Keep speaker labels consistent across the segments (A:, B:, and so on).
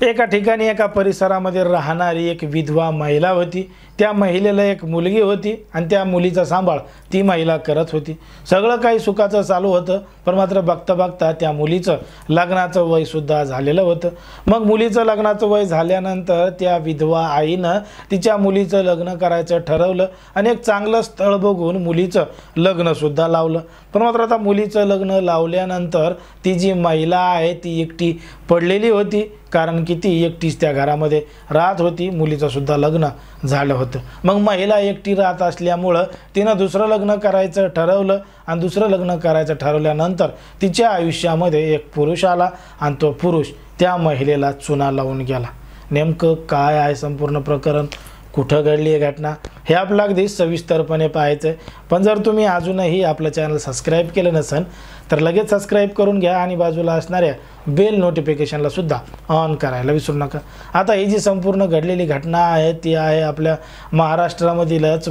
A: एका ठिकाणी एका परिसरामध्ये राहणारी एक विधवा महिला होती। त्या महिलेला एक मुलगी होती आणि त्या मुलीचा सांभाळ ती महिला करत होती। सगळं काही सुखाचं चालू होतं, पण मात्र बघता बघता त्या मुलीचं लग्नाचं वय सुद्धा झालेलं होतं। मग मुलीचं लग्नाचं वय झाल्यानंतर त्या विधवा आईनं तिच्या मुलीचं लग्न करायचं ठरवलं आणि एक चांगलं स्थळ बघून मुलीचं लग्न सुद्धा लावलं। पण मात्र आता मुलीचं लग्न लावल्यानंतर ती जी महिला आहे ती एकटी पडलेली होती, कारण की ती एकटीच त्या घरामध्ये राहत होती। मुलीचं सुद्धा लग्न झालं होतं। मग महिला एकटी राहत असल्यामुळं तिनं दुसरं लग्न करायचं ठरवलं आणि दुसरं लग्न करायचं ठरवल्यानंतर तिच्या आयुष्यामध्ये एक पुरुष आला आणि तो पुरुष त्या महिलेला चुना लावून गेला। नेमकं काय आहे संपूर्ण प्रकरण, कुठं घडली ही घटना, हे आपलं अगदी सविस्तरपणे पाहायचं आहे। पण जर तुम्ही अजूनही आपलं चॅनल सबस्क्राईब केलं नसेल तर लगेच सबस्क्राईब करून घ्या आणि बाजूला असणाऱ्या बेल नोटिफिकेशनला सुद्धा ऑन करायला विसरू नका। आता ही जी संपूर्ण घडलेली घटना आहे ती आहे आपल्या महाराष्ट्रामधीलच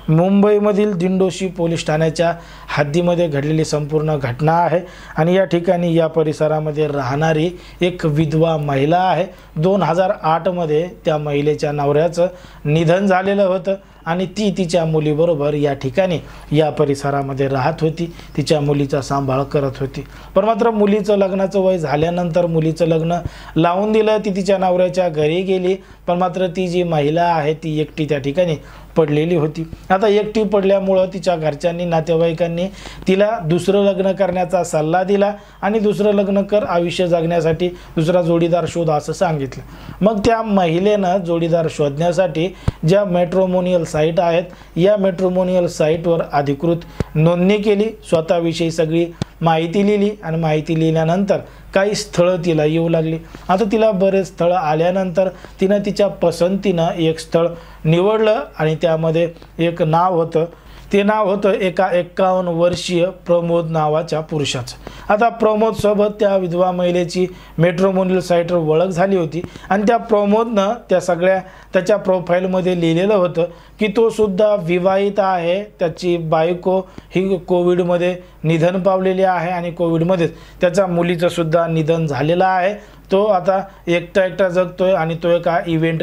A: मुंबईमधील दिंडोशी पोलीस ठाण्याच्या हद्दीमध्ये घडलेली संपूर्ण घटना आहे। आणि या ठिकाणी या परिसरामध्ये राहणारी एक विधवा महिला आहे। 2008 मध्ये त्या महिलेच्या नवऱ्याचं निधन झालेलं होतं आणि ती तिच्या मुलीबरोबर या ठिकाणी या परिसरामध्ये राहत होती, तिच्या मुलीचा सांभाळ करत होती। पण मात्र मुलीचं लग्नाचं वय झाल्यानंतर मुलीचं लग्न लावून दिलं, ती तिच्या नवऱ्याच्या घरी गेली। पण मात्र ती जी महिला आहे ती एकटी त्या ठिकाणी पडलेली होती। आता एकटी पडल्यामुळं तिच्या घरच्यांनी नातेवाईकांनी तिला दुसरं लग्न करण्याचा सल्ला दिला आणि दुसरं लग्न कर, आयुष्य जगण्यासाठी दुसरा जोडीदार शोध असं सांगितलं। मग त्या महिलेनं जोडीदार शोधण्यासाठी ज्या मॅट्रिमोनियल साईट आहेत या मॅट्रिमोनियल साईटवर अधिकृत नोंदणी केली, स्वतःविषयी सगळी माहिती लिहिली आणि माहिती लिहिल्यानंतर काही स्थळं तिला येऊ लागली। आता तिला बरेच स्थळं आल्यानंतर तिनं तिच्या पसंतीनं एक स्थळ निवडलं आणि त्यामध्ये एक नाव होतं। ते नाव होतं एका 51 वर्षीय प्रमोद नावाच्या पुरुषाचं। आता प्रमोद सोबत त्या विधवा महिलेची मॅट्रिमोनियल साईटवर ओळख झाली होती आणि त्या प्रमोदनं त्याच्या प्रोफाईलमध्ये लिहिलेलं होतं की तो सुद्धा विवाहित आहे, त्याची बायको ही कोविडमध्ये निधन पावलेली आहे आणि कोविडमध्येच त्याच्या मुलीचं सुद्धा निधन झालेलं आहे। तो आता एकटा जगतोय आणि तो एका इव्हेंट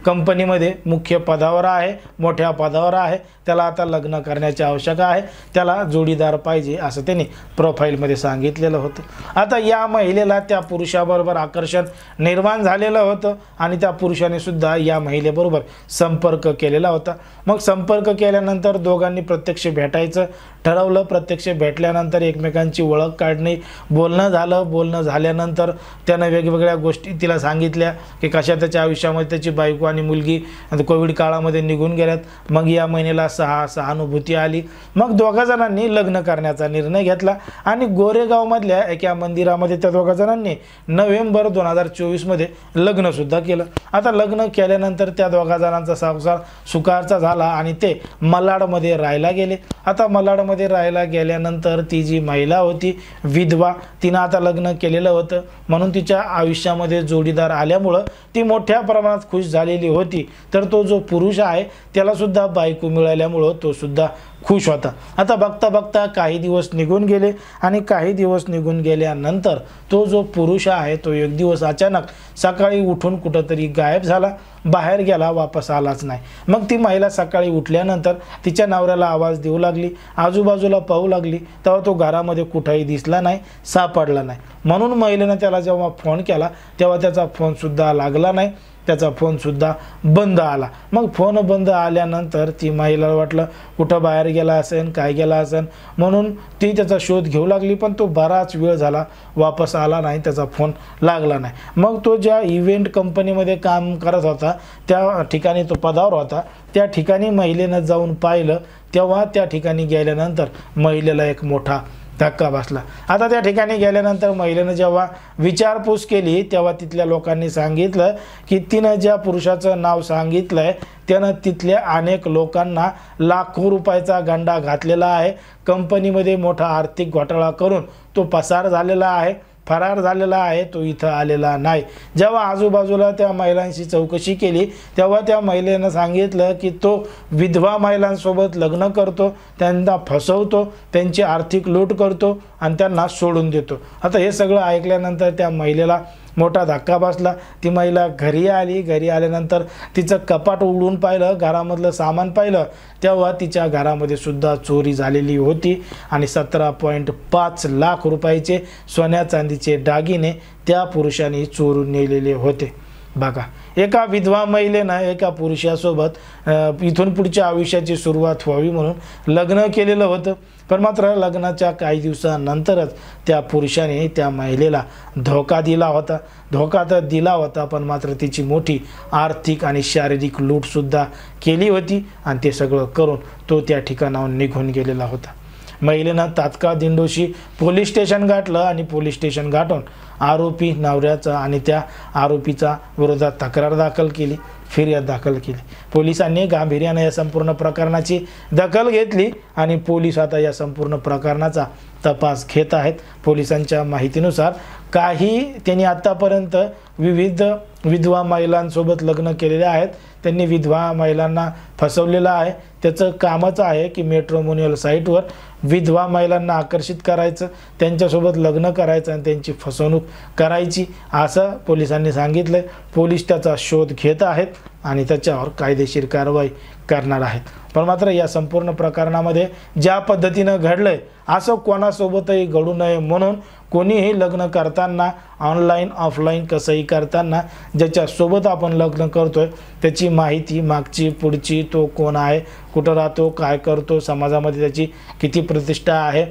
A: कंपनीमध्ये मुख्य पदावर आहे, मोठ्या पदावर आहे। त्याला आता लग्न करण्याची आवश्यकता आहे, त्याला जोडीदार पाहिजे असं त्यांनी प्रोफाईलमध्ये सांगितलेलं होतं। आता या महिलेला त्या पुरुषाबरोबर आकर्षण निर्माण झालेलं होतं आणि त्या पुरुषाने सुद्धा या महिलेबरोबर संपर्क केलेला होता। मग संपर्क केल्यानंतर दोघांनी प्रत्यक्ष भेटायचं ठरवलं। प्रत्यक्ष भेटल्यानंतर एकमेकांची ओळख काढणे, बोलणं झाल्यानंतर त्यानं वेगवेगळ्या गोष्टी तिला सांगितल्या की कशा त्याच्या आयुष्यामध्ये त्याची बायको आणि मुलगी कोविड काळामध्ये निघून गेल्यात। मग या महिनेला सहानुभूती आली। मग दोघा जणांनी लग्न करण्याचा निर्णय घेतला आणि गोरेगावमधल्या एका मंदिरामध्ये त्या दोघा जणांनी नोव्हेंबर 2024 मध्ये लग्न सुद्धा केलं। आता लग्न केल्यानंतर त्या दोघा जणांचा संसार सुखाचा झाला आणि ते मलाडमध्ये राहायला गेले। आता मलाडमध्ये राहायला गेल्यानंतर ती जी महिला होती विधवा, तिनं आता लग्न केलेलं होतं म्हणून तिच्या आयुष्यामध्ये जोडीदार आल्यामुळं ती मोठ्या प्रमाणात खुश झालेली होती। तर तो जो पुरुष आहे त्याला सुद्धा बायको मिळाल्यामुळं तो सुद्धा खुश होता। आता बघता बघता काही दिवस निघून गेले आणि काही दिवस निघून गेल्यानंतर तो जो पुरुष आहे तो एक दिवस अचानक सकाळी उठून कुठंतरी गायब झाला, बाहेर गेला, वापस आलाच नाही। मग ती महिला सकाळी उठल्यानंतर तिच्या नवऱ्याला आवाज देऊ लागली, आजूबाजूला पाहू लागली, तेव्हा तो घरामध्ये कुठेही दिसला नाही, सापडला नाही। म्हणून महिलेनं त्याला जेव्हा फोन केला तेव्हा त्याचा फोन सुद्धा लागला नाही, त्याचा फोन सुद्धा बंद आला। मग फोन बंद आल्यानंतर ती महिलाला वाटलं कुठं बाहेर गेला असेल, काय गेला असेल, म्हणून ती त्याचा शोध घेऊ लागली। पण तो बराच वेळ झाला वापस आला नाही, त्याचा फोन लागला नाही। मग तो ज्या इव्हेंट कंपनीमध्ये काम करत होता त्या ठिकाणी तो पदावर होता, त्या ठिकाणी महिलेनं जाऊन पाहिलं तेव्हा त्या ठिकाणी गेल्यानंतर महिलेला एक मोठा धक्का बसला। आता त्या ठिकाणी गेल्यानंतर महिलेनं जेव्हा विचारपूस केली तेव्हा तिथल्या लोकांनी सांगितलं की तिनं ज्या पुरुषाचं नाव सांगितलंय त्यानं तिथल्या अनेक लोकांना लाखो रुपयाचा गंडा घातलेला आहे। कंपनीमध्ये मोठा आर्थिक घोटाळा करून तो पसार झालेला आहे। फरार झालेला आहे, तो इथं आलेला नाही. जेव्हा आजूबाजूला त्या महिलांशी चौकशी केली तेव्हा त्या महिलेनं सांगितलं की तो विधवा महिलांसोबत लग्न करतो, त्यांना फसवतो, त्यांची आर्थिक लूट करतो आणि त्यांना सोडून देतो. आता हे सगळं ऐकल्यानंतर त्या महिलेला मोठा धक्का बसला. ती महिला घरी आली. घरी आल्यानंतर तिचं कपाट उघडून पाहिलं, घरामधलं सामान पाहिलं, तेव्हा तिच्या घरामध्ये सुद्धा चोरी झालेली होती आणि 17.5 लाख रुपयाचे सोन्या चांदीचे दागिने त्या पुरुषाने चोरून नेलेले होते. बघा, एका विधवा महिलेनं एका पुरुषासोबत इथून पुढच्या आयुष्याची सुरुवात व्हावी म्हणून लग्न केलेलं होतं. पण मात्र लग्नाच्या काही दिवसानंतरच त्या पुरुषाने त्या महिलेला धोका दिला होता. धोका तर दिला होता, पण मात्र तिची मोठी आर्थिक आणि शारीरिक लूटसुद्धा केली होती आणि ते सगळं करून तो त्या ठिकाणाहून निघून गेलेला होता. महिलेनं तात्काळ दिंडोशी पोलीस स्टेशन गाठलं आणि पोलीस स्टेशन गाठून आरोपी नवऱ्याचा आणि त्या आरोपीचा विरोधात तक्रार दाखल केली, फिर्याद दाखल केली. पोलिसांनी गांभीर्याने या संपूर्ण प्रकरणाची दखल घेतली आणि पोलीस आता या संपूर्ण प्रकरणाचा तपास घेत आहेत. पोलिसांच्या माहितीनुसार त्यांनी आत्तापर्यंत विविध विधवा महिलांसोबत लग्न केलेले आहेत. त्यांनी विधवा महिलांना फसवलेलं आहे. त्याचं कामच आहे की मॅट्रिमोनियल साईटवर विधवा महिलांना आकर्षित करायचं, त्यांच्यासोबत लग्न करायचं आणि त्यांची फसवणूक करायची, असं पोलिसांनी सांगितलं. पोलीस त्याचा शोध घेत आहेत आणि त्याच्यावर कायदेशीर कारवाई करणार आहेत. पण मात्र या संपूर्ण प्रकरणामध्ये ज्या पद्धतीनं घडलंय असं कोणासोबतही घडू नये म्हणून कोणीही लग्न करताना ऑनलाईन ऑफलाईन कसंही करताना ज्याच्यासोबत आपण लग्न करतोय त्याची माहिती मागची पुढची, तो कोण आहे, कुठं राहतो, काय करतो, समाजामध्ये त्याची किती प्रतिष्ठा आहे,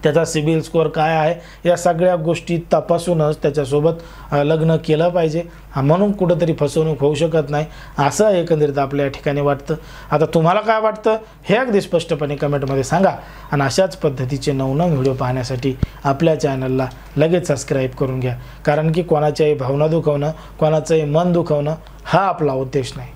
A: त्याचा सिबिल स्कोअर काय आहे, या सगळ्या गोष्टी तपासूनच त्याच्यासोबत लग्न केलं पाहिजे. म्हणून कुठंतरी फसवणूक होऊ शकत नाही असं एकंदरीत आपल्या ठिकाणी वाटतं. आता तुम्हाला काय वाटतं हे अगदी स्पष्टपणे कमेंटमध्ये सांगा आणि अशाच पद्धतीचे नवनवीन व्हिडिओ पाहण्यासाठी आपल्या चॅनलला लगेच सबस्क्राईब करून घ्या. कारण की कोणाच्याही भावना दुखवणं, कोणाचंही मन दुखवणं हा आपला उद्देश नाही.